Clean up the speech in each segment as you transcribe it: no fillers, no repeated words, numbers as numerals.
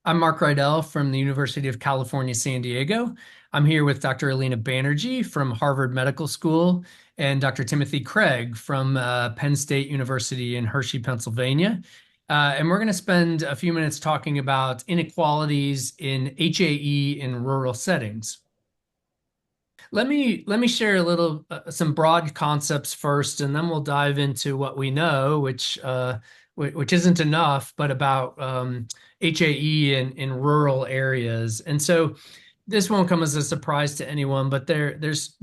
I'm Marc Riedl from the University of California, San Diego. I'm here with Dr. Aleena Banerji from Harvard Medical School and Dr. Timothy Craig from Penn State University in Hershey, Pennsylvania. And we're going to spend a few minutes talking about inequalities in HAE in rural settings. Let me share a little some broad concepts first, and then we'll dive into what we know, which isn't enough, but about HAE in rural areas. And so this won't come as a surprise to anyone, but there's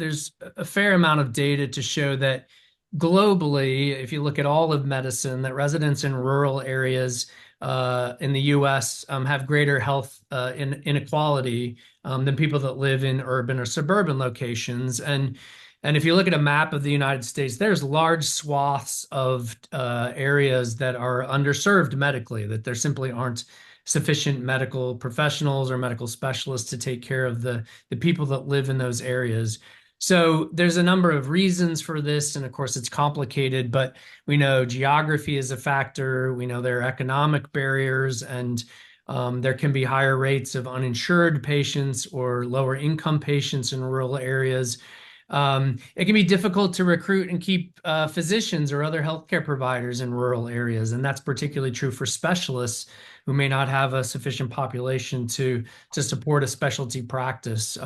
a fair amount of data to show that globally, if you look at all of medicine, that residents in rural areas in the U.S. Have greater health inequality than people that live in urban or suburban locations. And if you look at a map of the United States, there's large swaths of areas that are underserved medically, that there simply aren't sufficient medical professionals or medical specialists to take care of the people that live in those areas. So there's a number of reasons for this, and of course it's complicated, but we know geography is a factor. We know there are economic barriers, and there can be higher rates of uninsured patients or lower income patients in rural areas. It can be difficult to recruit and keep physicians or other healthcare providers in rural areas, and that's particularly true for specialists who may not have a sufficient population to support a specialty practice.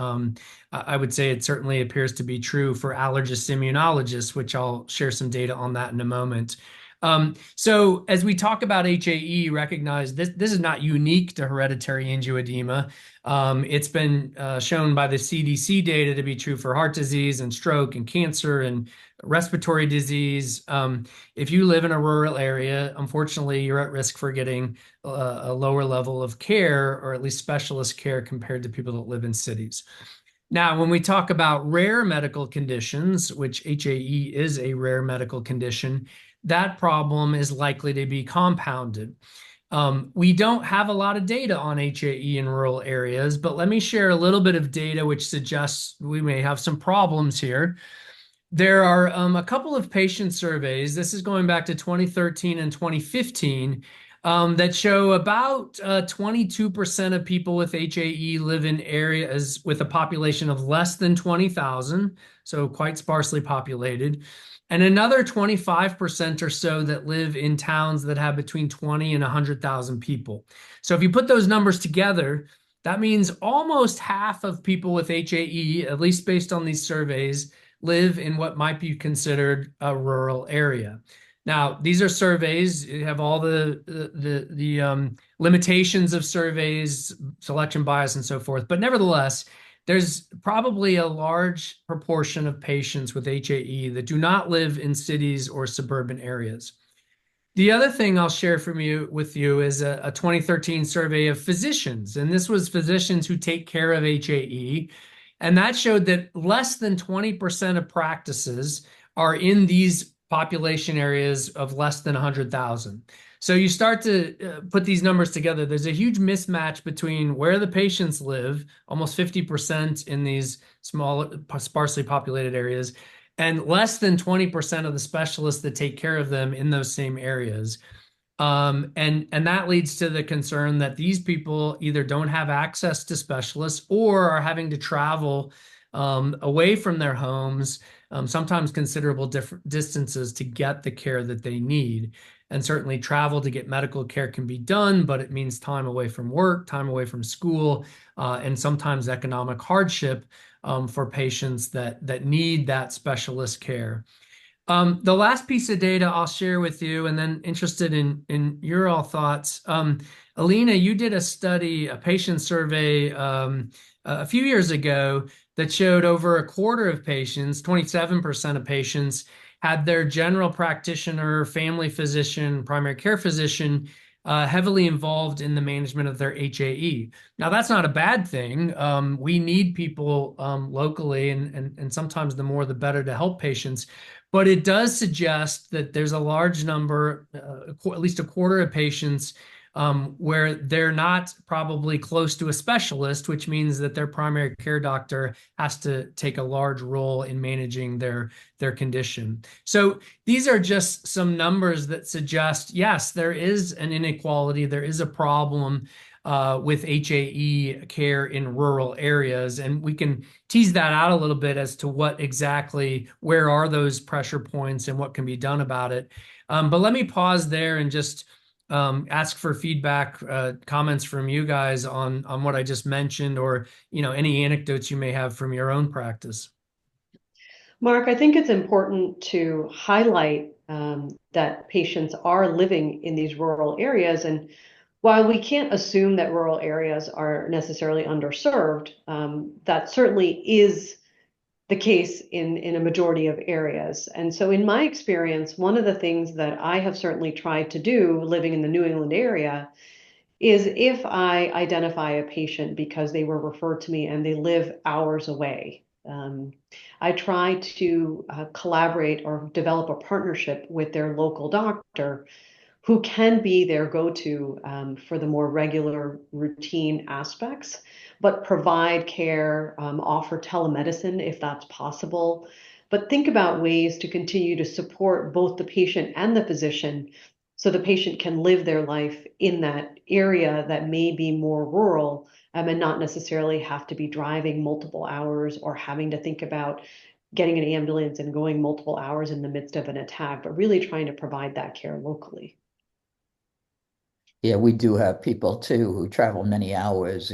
I would say it certainly appears to be true for allergist immunologists, which I'll share some data on that in a moment. So as we talk about HAE, recognize this is not unique to hereditary angioedema. It's been shown by the CDC data to be true for heart disease and stroke and cancer and respiratory disease. If you live in a rural area, unfortunately, you're at risk for getting a lower level of care, or at least specialist care, compared to people that live in cities. Now, when we talk about rare medical conditions, which HAE is a rare medical condition, that problem is likely to be compounded. We don't have a lot of data on HAE in rural areas, but let me share a little bit of data which suggests we may have some problems here. There are a couple of patient surveys, this is going back to 2013 and 2015, that show about 22% of people with HAE live in areas with a population of less than 20,000, so quite sparsely populated, and another 25% or so that live in towns that have between 20 and 100,000 people. So if you put those numbers together, that means almost half of people with HAE, at least based on these surveys, live in what might be considered a rural area. Now, these are surveys. You have all the limitations of surveys, selection bias, and so forth. But nevertheless, there's probably a large proportion of patients with HAE that do not live in cities or suburban areas. The other thing I'll share with you is a 2013 survey of physicians, and this was physicians who take care of HAE, and that showed that less than 20% of practices are in these population areas of less than 100,000. So you start to put these numbers together. There's a huge mismatch between where the patients live, almost 50% in these small, sparsely populated areas, and less than 20% of the specialists that take care of them in those same areas. And that leads to the concern that these people either don't have access to specialists or are having to travel away from their homes, sometimes considerable distances, to get the care that they need. And certainly travel to get medical care can be done, but it means time away from work, time away from school, and sometimes economic hardship for patients that need that specialist care. The last piece of data I'll share with you, and then interested in your all thoughts. Aleena, you did a study, a patient survey a few years ago that showed over a quarter of patients, 27% of patients, had their general practitioner, family physician, primary care physician heavily involved in the management of their HAE. Now, that's not a bad thing. We need people locally, and sometimes the more the better to help patients. But it does suggest that there's a large number, at least a quarter of patients, where they're not probably close to a specialist, which means that their primary care doctor has to take a large role in managing their condition. So these are just some numbers that suggest, yes, there is an inequality, there is a problem. with HAE care in rural areas. And we can tease that out a little bit as to what exactly, where are those pressure points and what can be done about it. But let me pause there and just ask for feedback, comments from you guys on what I just mentioned, or any anecdotes you may have from your own practice. Mark, I think it's important to highlight that patients are living in these rural areas. And while we can't assume that rural areas are necessarily underserved, that certainly is the case in a majority of areas. And so, in my experience, one of the things that I have certainly tried to do living in the New England area is if I identify a patient because they were referred to me and they live hours away, I try to collaborate or develop a partnership with their local doctor who can be their go-to for the more regular routine aspects, but provide care, offer telemedicine if that's possible. But think about ways to continue to support both the patient and the physician so the patient can live their life in that area that may be more rural, and not necessarily have to be driving multiple hours or having to think about getting an ambulance and going multiple hours in the midst of an attack, but really trying to provide that care locally. Yeah, we do have people too who travel many hours,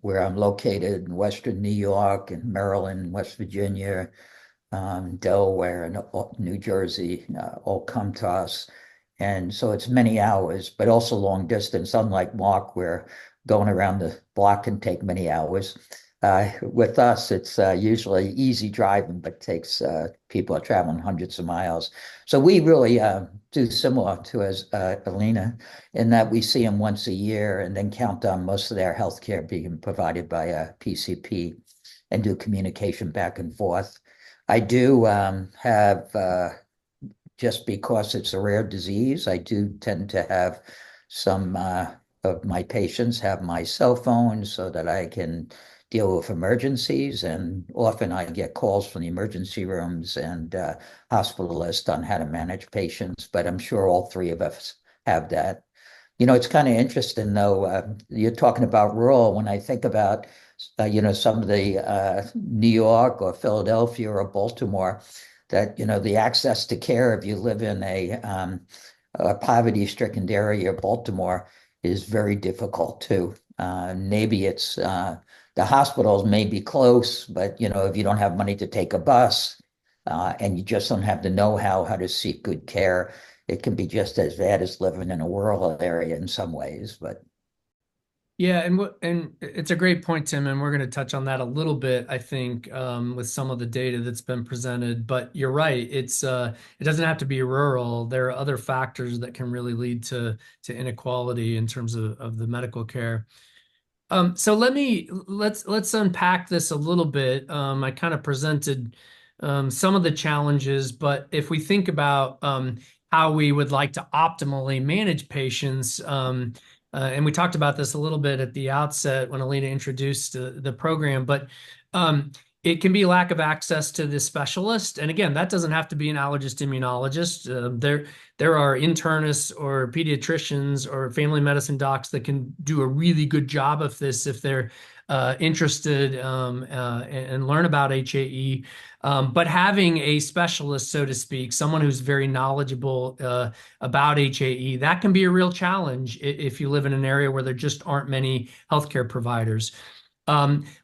where I'm located in Western New York and Maryland, West Virginia, Delaware, and New Jersey, all come to us. And so it's many hours, but also long distance, unlike Mark, where going around the block can take many hours. With us, it's usually easy driving, but takes people are traveling hundreds of miles. So we really do similar to as Aleena, in that we see them once a year and then count on most of their health care being provided by a PCP and do communication back and forth. I do have, just because it's a rare disease, I do tend to have some of my patients have my cell phone so that I can deal with emergencies. And often I get calls from the emergency rooms and hospitalists on how to manage patients, but I'm sure all three of us have that. It's kind of interesting though, you're talking about rural. When I think about, some of the New York or Philadelphia or Baltimore, that, the access to care if you live in a poverty-stricken area of Baltimore is very difficult too. Maybe it's the hospitals may be close, but if you don't have money to take a bus and you just don't have the know-how how to seek good care, it can be just as bad as living in a rural area in some ways. But Yeah, and it's a great point, Tim, and we're going to touch on that a little bit, I think, with some of the data that's been presented. But you're right; it doesn't have to be rural. There are other factors that can really lead to inequality in terms of the medical care. So let's unpack this a little bit. I kind of presented some of the challenges, but if we think about how we would like to optimally manage patients, and we talked about this a little bit at the outset when Aleena introduced the program, but it can be lack of access to the specialist. And again, that doesn't have to be an allergist immunologist. There are internists or pediatricians or family medicine docs that can do a really good job of this if they're interested and learn about HAE. But having a specialist, so to speak, someone who's very knowledgeable about HAE, that can be a real challenge if you live in an area where there just aren't many healthcare providers.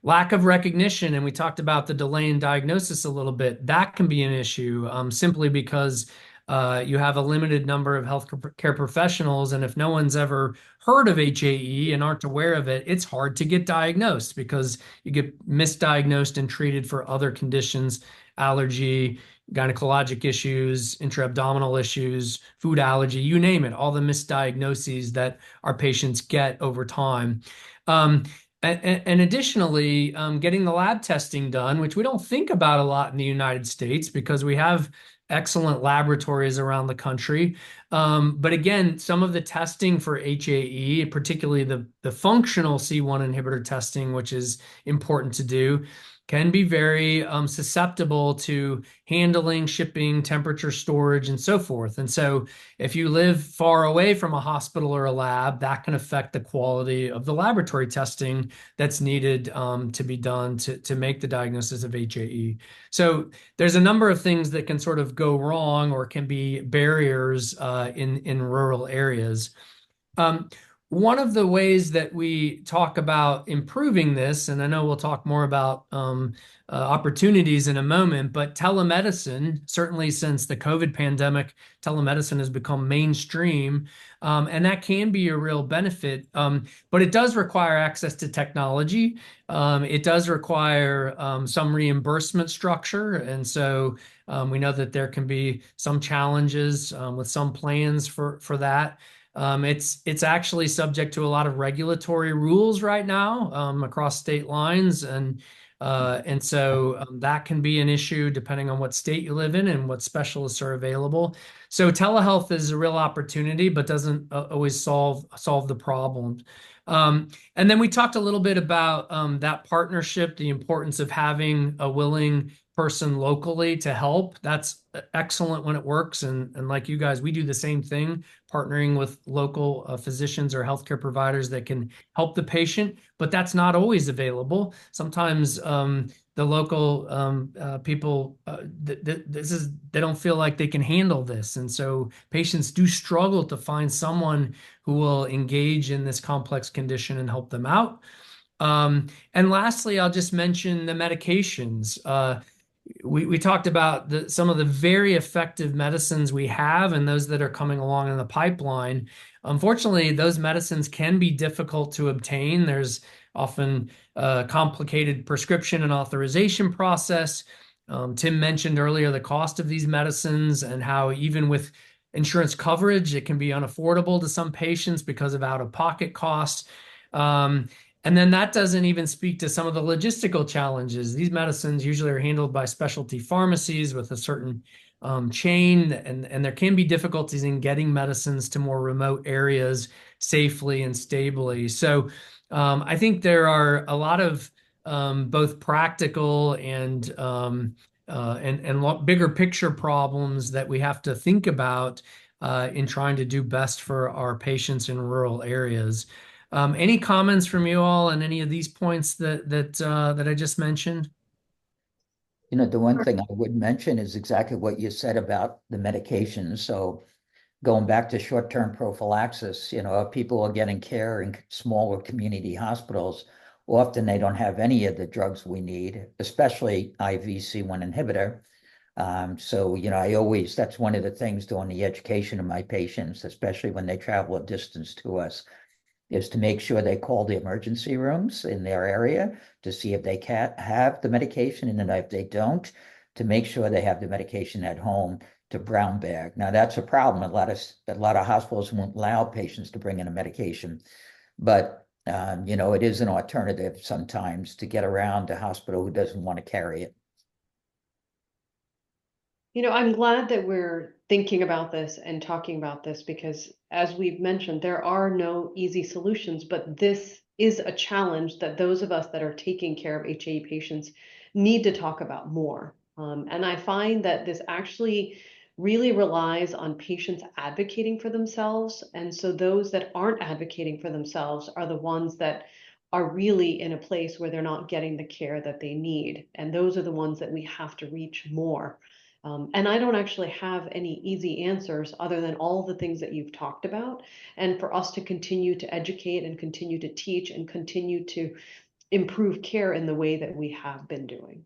Lack of recognition, and we talked about the delay in diagnosis a little bit, that can be an issue simply because you have a limited number of healthcare professionals, and if no one's ever heard of HAE and aren't aware of it, it's hard to get diagnosed because you get misdiagnosed and treated for other conditions, allergy, gynecologic issues, intra-abdominal issues, food allergy, you name it, all the misdiagnoses that our patients get over time. And additionally, getting the lab testing done, which we don't think about a lot in the United States because we have excellent laboratories around the country. But again, some of the testing for HAE, particularly the functional C1 inhibitor testing, which is important to do, can be very susceptible to handling, shipping, temperature, storage, and so forth. And so if you live far away from a hospital or a lab, that can affect the quality of the laboratory testing that's needed to be done to make the diagnosis of HAE. So there's a number of things that can sort of go wrong or can be barriers in rural areas. Um, One of the ways that we talk about improving this, and I know we'll talk more about opportunities in a moment, but telemedicine, certainly since the COVID pandemic, telemedicine has become mainstream, and that can be a real benefit. But it does require access to technology. It does require some reimbursement structure, and so we know that there can be some challenges with some plans for that. It's actually subject to a lot of regulatory rules right now across state lines, and so that can be an issue depending on what state you live in and what specialists are available. So telehealth is a real opportunity, but doesn't always solve the problem. And then we talked a little bit about that partnership, the importance of having a willing person locally to help. That's excellent when it works. And like you guys, we do the same thing, partnering with local physicians or healthcare providers that can help the patient, but that's not always available. Sometimes the local people, they don't feel like they can handle this. And so patients do struggle to find someone who will engage in this complex condition and help them out. And lastly, I'll just mention the medications. We talked about some of the very effective medicines we have and those that are coming along in the pipeline. Unfortunately, those medicines can be difficult to obtain. There's often a complicated prescription and authorization process. Tim mentioned earlier the cost of these medicines and how even with insurance coverage, it can be unaffordable to some patients because of out-of-pocket costs. And then that doesn't even speak to some of the logistical challenges. These medicines usually are handled by specialty pharmacies with a certain chain, and there can be difficulties in getting medicines to more remote areas safely and stably. So I think there are a lot of both practical and bigger picture problems that we have to think about in trying to do best for our patients in rural areas. Any comments from you all on any of these points that I just mentioned? The one thing I would mention is exactly what you said about the medications. So going back to short-term prophylaxis, if people are getting care in smaller community hospitals, often they don't have any of the drugs we need, especially IV C1 inhibitor. So, that's one of the things doing the education of my patients, especially when they travel a distance to us, is to make sure they call the emergency rooms in their area to see if they can have the medication, and then if they don't, to make sure they have the medication at home to brown bag. Now that's a problem. A lot of hospitals won't allow patients to bring in a medication, but it is an alternative sometimes to get around a hospital who doesn't want to carry it. I'm glad that we're thinking about this and talking about this because, as we've mentioned, there are no easy solutions, but this is a challenge that those of us that are taking care of HAE patients need to talk about more. And I find that this actually really relies on patients advocating for themselves. And so those that aren't advocating for themselves are the ones that are really in a place where they're not getting the care that they need. And those are the ones that we have to reach more. And I don't actually have any easy answers other than all the things that you've talked about. And for us to continue to educate and continue to teach and continue to improve care in the way that we have been doing.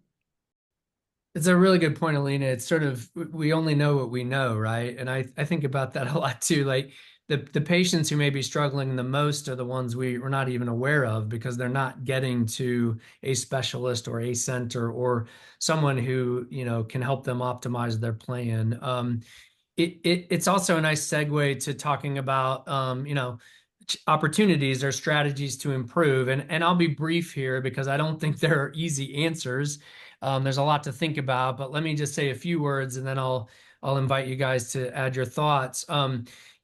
It's a really good point, Aleena. It's sort of, we only know what we know, right? And I think about that a lot too. Like the patients who may be struggling the most are the ones we're not even aware of because they're not getting to a specialist or a center or someone who, can help them optimize their plan. It's also a nice segue to talking about, opportunities or strategies to improve. And I'll be brief here because I don't think there are easy answers. There's a lot to think about, but let me just say a few words and then I'll invite you guys to add your thoughts.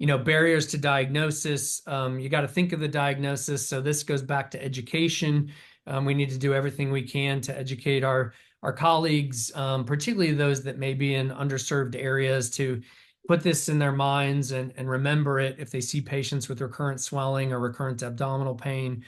Barriers to diagnosis. You got to think of the diagnosis. So this goes back to education. We need to do everything we can to educate our colleagues, particularly those that may be in underserved areas, to put this in their minds and remember it if they see patients with recurrent swelling or recurrent abdominal pain.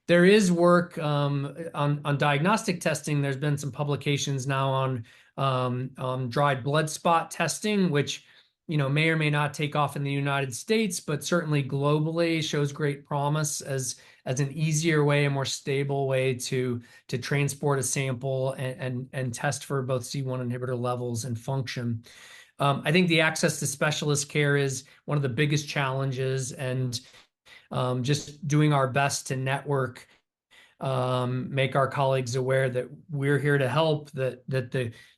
There is work on diagnostic testing. There's been some publications now on dried blood spot testing, which may or may not take off in the United States, but certainly globally shows great promise as an easier way, a more stable way to transport a sample and test for both C1 inhibitor levels and function. I think the access to specialist care is one of the biggest challenges, and just doing our best to network, make our colleagues aware that we're here to help, that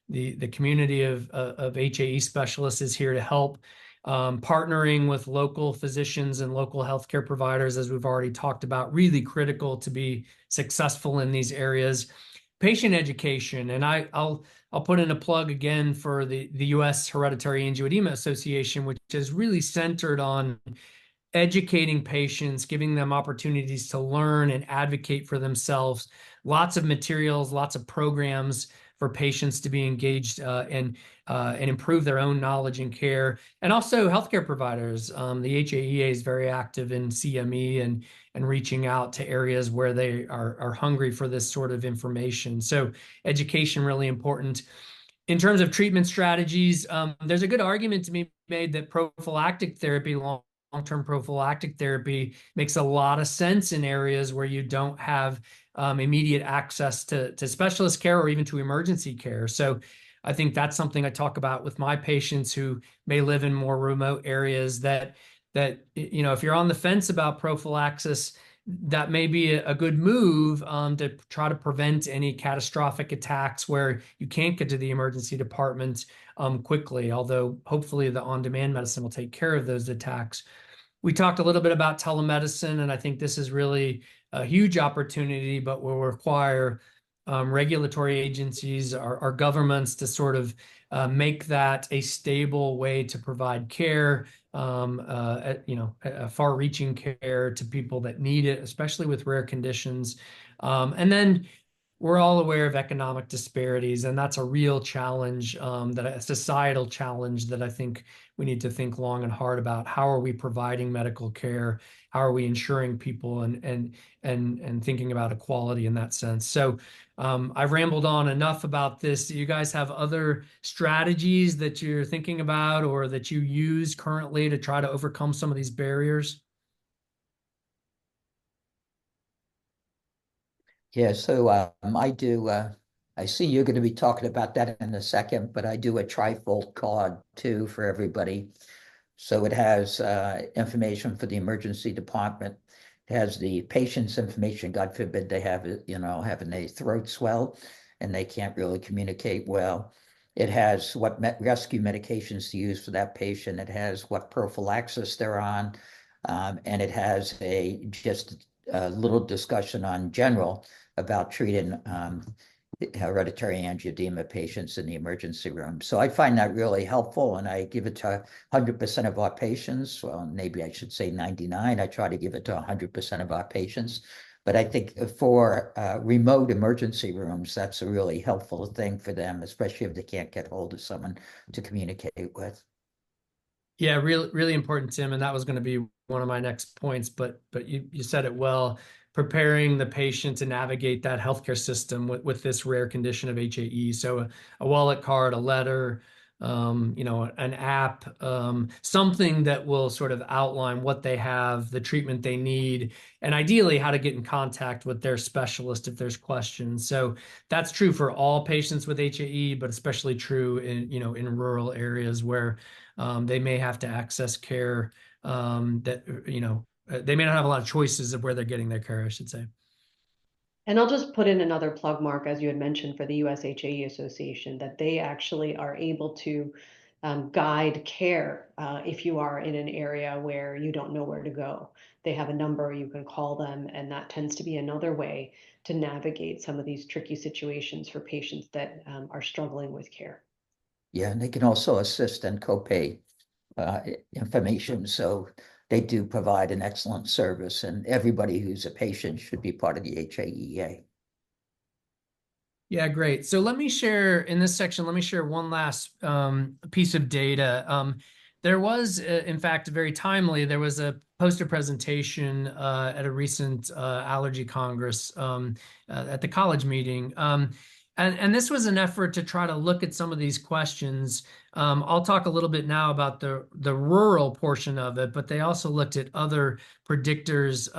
the community of HAE specialists is here to help. Partnering with local physicians and local healthcare providers, as we've already talked about, really critical to be successful in these areas. Patient education, and I'll put in a plug again for the U.S. Hereditary Angioedema Association, which is really centered on educating patients, giving them opportunities to learn and advocate for themselves. Lots of materials, lots of programs for patients to be engaged and improve their own knowledge and care. And also healthcare providers. The HAEA is very active in CME and reaching out to areas where they are hungry for this sort of information. So education really important. In terms of treatment strategies, there's a good argument to be made that prophylactic therapy, long-term prophylactic therapy, makes a lot of sense in areas where you don't have immediate access to specialist care or even to emergency care. So I think that's something I talk about with my patients who may live in more remote areas, that if you're on the fence about prophylaxis, that may be a good move to try to prevent any catastrophic attacks where you can't get to the emergency department quickly, although hopefully the on-demand medicine will take care of those attacks. We talked a little bit about telemedicine, and I think this is really a huge opportunity, but will require regulatory agencies, our governments, to sort of make that a stable way to provide care, far-reaching care to people that need it, especially with rare conditions. And then we're all aware of economic disparities, and that's a real challenge, a societal challenge that I think we need to think long and hard about. How are we providing medical care? How are we ensuring people and thinking about equality in that sense? So I've rambled on enough about this. Do you guys have other strategies that you're thinking about or that you use currently to try to overcome some of these barriers? Yeah, so I see you're going to be talking about that in a second, but I do a trifold card too for everybody. So it has information for the emergency department. It has the patient's information. God forbid they have, having a throat swell and they can't really communicate well. It has what rescue medications to use for that patient. It has what prophylaxis they're on. And it has just a little discussion on general about treating hereditary angioedema patients in the emergency room. So I find that really helpful, and I give it to 100% of our patients. Well, maybe I should say 99. I try to give it to 100% of our patients. But I think for remote emergency rooms, that's a really helpful thing for them, especially if they can't get hold of someone to communicate with. Yeah, really, really important, Tim. And that was going to be one of my next points, but you said it well. Preparing the patient to navigate that healthcare system with this rare condition of HAE. So a wallet card, a letter, an app, something that will sort of outline what they have, the treatment they need, and ideally how to get in contact with their specialist if there's questions. So that's true for all patients with HAE, but especially true in rural areas where they may have to access care they may not have a lot of choices of where they're getting their care, I should say. And I'll just put in another plug, Mark, as you had mentioned, for the US HAE Association, that they actually are able to guide care if you are in an area where you don't know where to go. They have a number, you can call them, and that tends to be another way to navigate some of these tricky situations for patients that are struggling with care. Yeah, and they can also assist in copay information. So they do provide an excellent service, and everybody who's a patient should be part of the HAEA. Yeah, great. So let me share in this section, let me share one last piece of data. There was, in fact, very timely, there was a poster presentation at a recent allergy congress at the college meeting. And this was an effort to try to look at some of these questions. I'll talk a little bit now about the rural portion of it, but they also looked at other predictors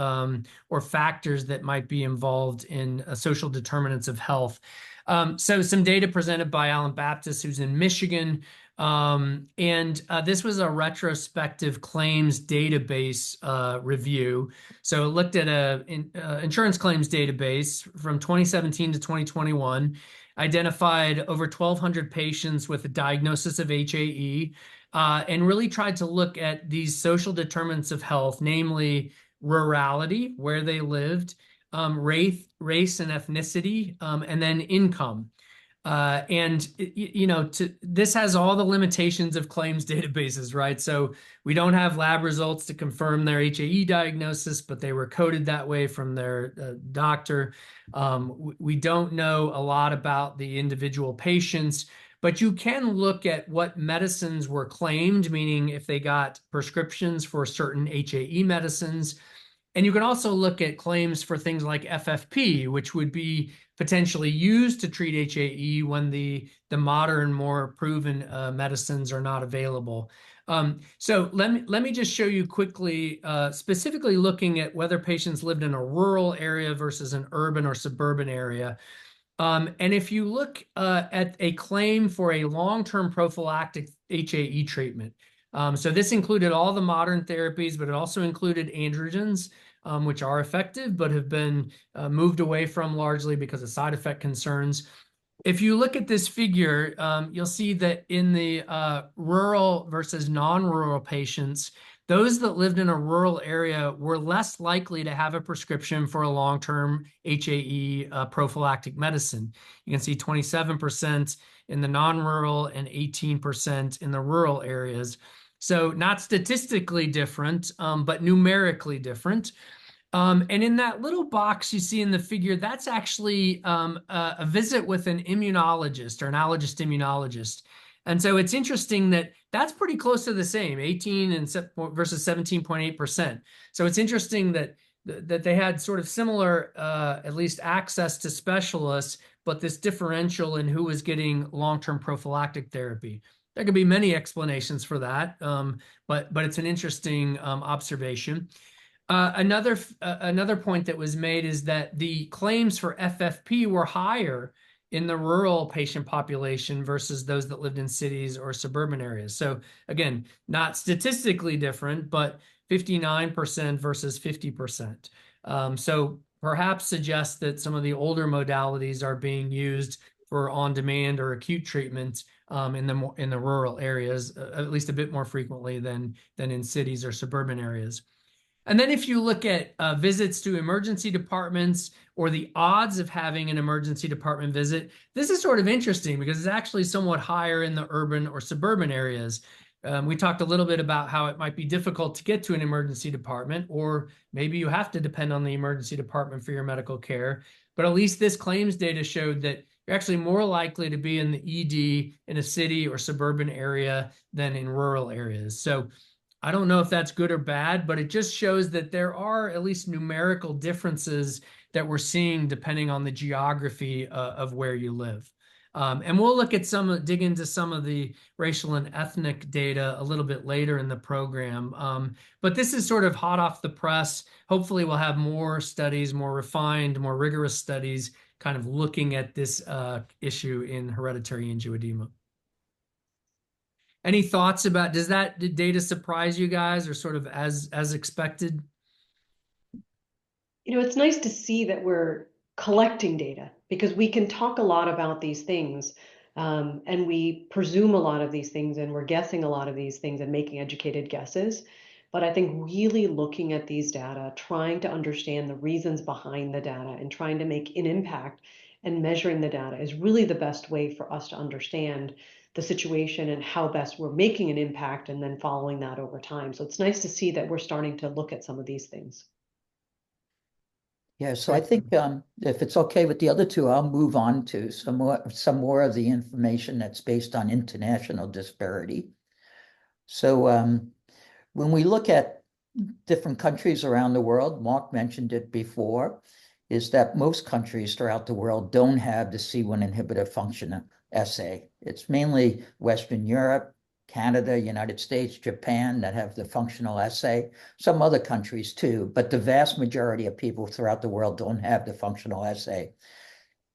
or factors that might be involved in social determinants of health. So some data presented by Alan Baptist, who's in Michigan. This was a retrospective claims database review. So it looked at an insurance claims database from 2017 to 2021, identified over 1,200 patients with a diagnosis of HAE, and really tried to look at these social determinants of health, namely rurality, where they lived, race and ethnicity, and then income. This has all the limitations of claims databases, right? So we don't have lab results to confirm their HAE diagnosis, but they were coded that way from their doctor. We don't know a lot about the individual patients, but you can look at what medicines were claimed, meaning if they got prescriptions for certain HAE medicines. And you can also look at claims for things like FFP, which would be potentially used to treat HAE when the modern, more proven medicines are not available. So let me just show you quickly, specifically looking at whether patients lived in a rural area versus an urban or suburban area. And if you look at a claim for a long-term prophylactic HAE treatment, so this included all the modern therapies, but it also included androgens, which are effective, but have been moved away from largely because of side effect concerns. If you look at this figure, you'll see that in the rural versus non-rural patients, those that lived in a rural area were less likely to have a prescription for a long-term HAE prophylactic medicine. You can see 27% in the non-rural and 18% in the rural areas. So not statistically different, but numerically different. And in that little box you see in the figure, that's actually a visit with an immunologist or an allergist immunologist. And so it's interesting that that's pretty close to the same, 18 and versus 17.8%. So it's interesting that they had sort of similar, at least access to specialists, but this differential in who was getting long-term prophylactic therapy. There could be many explanations for that, but it's an interesting observation. Another point that was made is that the claims for FFP were higher in the rural patient population versus those that lived in cities or suburban areas. So again, not statistically different, but 59% versus 50%. So perhaps suggests that some of the older modalities are being used for on-demand or acute treatments in the rural areas, at least a bit more frequently than in cities or suburban areas. And then if you look at visits to emergency departments or the odds of having an emergency department visit, this is sort of interesting because it's actually somewhat higher in the urban or suburban areas. We talked a little bit about how it might be difficult to get to an emergency department, or maybe you have to depend on the emergency department for your medical care. But at least this claims data showed that you're actually more likely to be in the ED in a city or suburban area than in rural areas. So I don't know if that's good or bad, but it just shows that there are at least numerical differences that we're seeing depending on the geography of where you live. And we'll look at dig into some of the racial and ethnic data a little bit later in the program. But this is sort of hot off the press. Hopefully we'll have more studies, more refined, more rigorous studies kind of looking at this issue in hereditary angioedema. Any thoughts about, does that data surprise you guys or sort of as expected? It's nice to see that we're collecting data because we can talk a lot about these things, and we presume a lot of these things and we're guessing a lot of these things and making educated guesses. But I think really looking at these data, trying to understand the reasons behind the data and trying to make an impact and measuring the data is really the best way for us to understand the situation and how best we're making an impact and then following that over time. So it's nice to see that we're starting to look at some of these things. Yeah, so I think if it's okay with the other two, I'll move on to some more of the information that's based on international disparity. So when we look at different countries around the world, Marc mentioned it before, is that most countries throughout the world don't have the C1 inhibitor function assay. It's mainly Western Europe, Canada, United States, Japan that have the functional assay, some other countries too, but the vast majority of people throughout the world don't have the functional assay.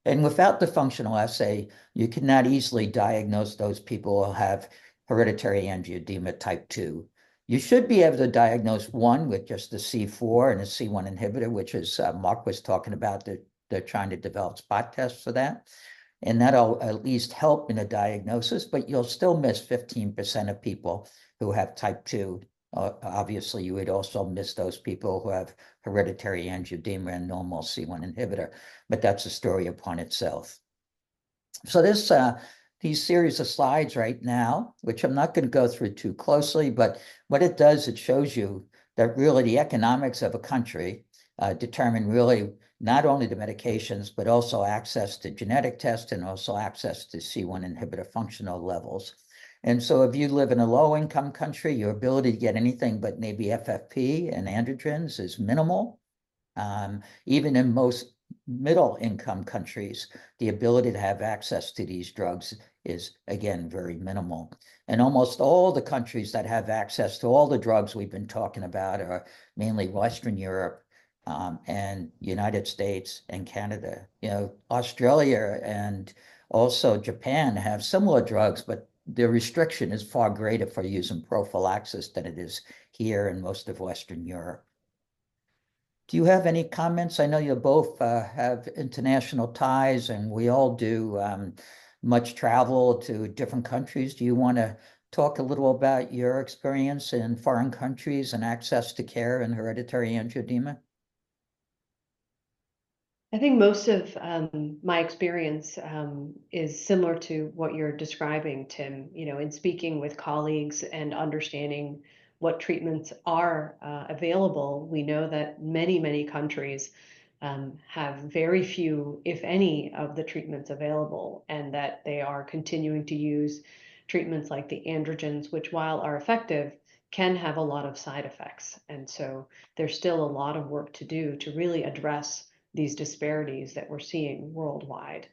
And without the functional assay, you cannot easily diagnose those people who have hereditary angioedema type 2. You should be able to diagnose one with just the C4 and a C1 inhibitor, which is Marc was talking about. They're trying to develop spot tests for that. And that'll at least help in a diagnosis, but you'll still miss 15% of people who have type 2. Obviously, you would also miss those people who have hereditary angioedema and normal C1 inhibitor, but that's a story upon itself. So these series of slides right now, which I'm not going to go through too closely, but what it does, it shows you that really the economics of a country determine really not only the medications, but also access to genetic tests and also access to C1 inhibitor functional levels. And so if you live in a low-income country, your ability to get anything but maybe FFP and androgens is minimal. Even in most middle-income countries, the ability to have access to these drugs is, again, very minimal. And almost all the countries that have access to all the drugs we've been talking about are mainly Western Europe, and United States and Canada. Australia and also Japan have similar drugs, but the restriction is far greater for using prophylaxis than it is here in most of Western Europe. Do you have any comments? I know you both have international ties, and we all do much travel to different countries. Do you want to talk a little about your experience in foreign countries and access to care in hereditary angioedema? I think most of my experience is similar to what you're describing, Tim. In speaking with colleagues and understanding what treatments are available, we know that many, many countries have very few, if any, of the treatments available, and that they are continuing to use treatments like the androgens, which, while are effective, can have a lot of side effects. And so there's still a lot of work to do to really address these disparities that we're seeing worldwide.